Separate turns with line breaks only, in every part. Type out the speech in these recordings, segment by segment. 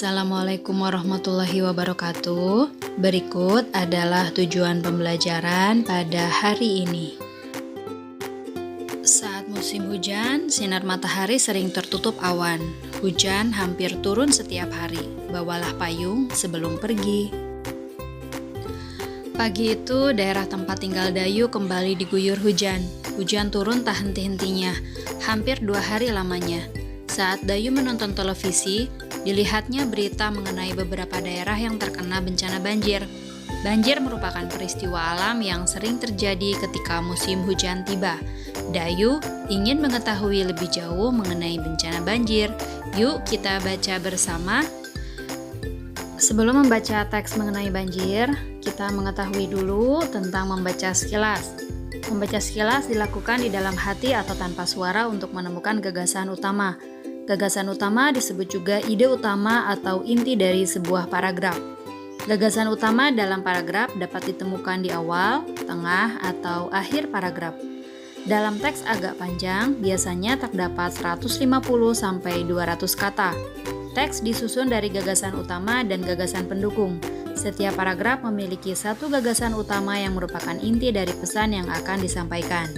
Assalamualaikum warahmatullahi wabarakatuh. Berikut adalah tujuan pembelajaran pada hari ini. Saat musim hujan, sinar matahari sering tertutup awan. Hujan hampir turun setiap hari. Bawalah payung sebelum pergi. Pagi itu, daerah tempat tinggal Dayu kembali diguyur hujan. Hujan turun tak henti-hentinya, hampir 2 hari lamanya. Saat Dayu menonton televisi, dilihatnya berita mengenai beberapa daerah yang terkena bencana banjir. Banjir merupakan peristiwa alam yang sering terjadi ketika musim hujan tiba. Dayu ingin mengetahui lebih jauh mengenai bencana banjir. Yuk kita baca bersama. Sebelum membaca teks mengenai banjir, kita mengetahui dulu tentang membaca sekilas. Membaca sekilas dilakukan di dalam hati atau tanpa suara untuk menemukan gagasan utama. Gagasan utama disebut juga ide utama atau inti dari sebuah paragraf. Gagasan utama dalam paragraf dapat ditemukan di awal, tengah, atau akhir paragraf. Dalam teks agak panjang, biasanya terdapat 150-200 kata. Teks disusun dari gagasan utama dan gagasan pendukung. Setiap paragraf memiliki satu gagasan utama yang merupakan inti dari pesan yang akan disampaikan.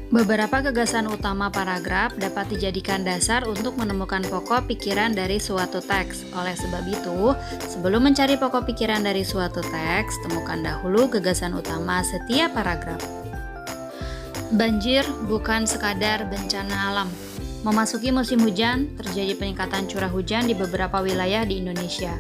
Beberapa gagasan utama paragraf dapat dijadikan dasar untuk menemukan pokok pikiran dari suatu teks. Oleh sebab itu, sebelum mencari pokok pikiran dari suatu teks, temukan dahulu gagasan utama setiap paragraf. Banjir bukan sekadar bencana alam. Memasuki musim hujan, terjadi peningkatan curah hujan di beberapa wilayah di Indonesia.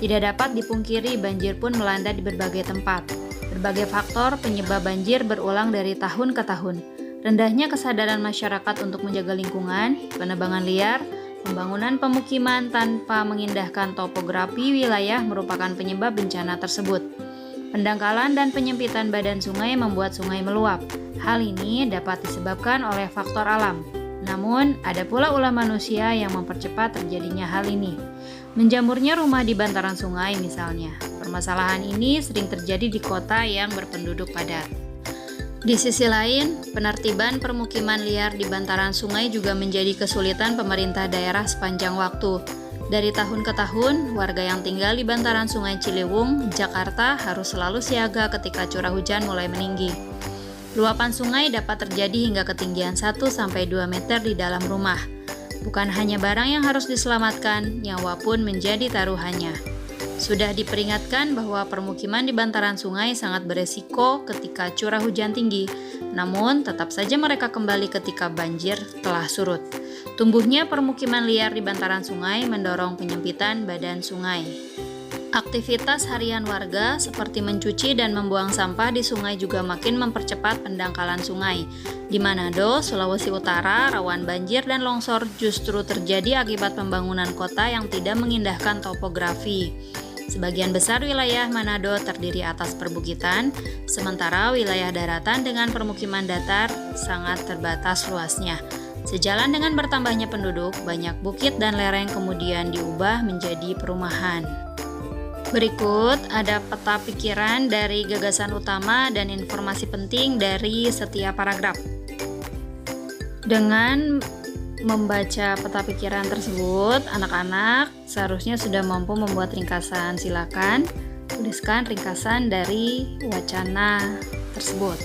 Tidak dapat dipungkiri, banjir pun melanda di berbagai tempat. Berbagai faktor penyebab banjir berulang dari tahun ke tahun. Rendahnya kesadaran masyarakat untuk menjaga lingkungan, penebangan liar, pembangunan pemukiman tanpa mengindahkan topografi wilayah merupakan penyebab bencana tersebut. Pendangkalan dan penyempitan badan sungai membuat sungai meluap. Hal ini dapat disebabkan oleh faktor alam. Namun, ada pula ulah manusia yang mempercepat terjadinya hal ini. Menjamurnya rumah di bantaran sungai misalnya. Permasalahan ini sering terjadi di kota yang berpenduduk padat. Di sisi lain, penertiban permukiman liar di bantaran sungai juga menjadi kesulitan pemerintah daerah sepanjang waktu. Dari tahun ke tahun, warga yang tinggal di bantaran sungai Ciliwung, Jakarta harus selalu siaga ketika curah hujan mulai meninggi. Luapan sungai dapat terjadi hingga ketinggian 1-2 meter di dalam rumah. Bukan hanya barang yang harus diselamatkan, nyawa pun menjadi taruhannya. Sudah diperingatkan bahwa permukiman di bantaran sungai sangat beresiko ketika curah hujan tinggi, namun tetap saja mereka kembali ketika banjir telah surut. Tumbuhnya permukiman liar di bantaran sungai mendorong penyempitan badan sungai. Aktivitas harian warga seperti mencuci dan membuang sampah di sungai juga makin mempercepat pendangkalan sungai. Di Manado, Sulawesi Utara, rawan banjir dan longsor justru terjadi akibat pembangunan kota yang tidak mengindahkan topografi. Sebagian besar wilayah Manado terdiri atas perbukitan, sementara wilayah daratan dengan permukiman datar sangat terbatas luasnya. Sejalan dengan bertambahnya penduduk, banyak bukit dan lereng kemudian diubah menjadi perumahan. Berikut ada peta pikiran dari gagasan utama dan informasi penting dari setiap paragraf. Dengan membaca peta pikiran tersebut, anak-anak seharusnya sudah mampu membuat ringkasan. Silakan tuliskan ringkasan dari wacana tersebut.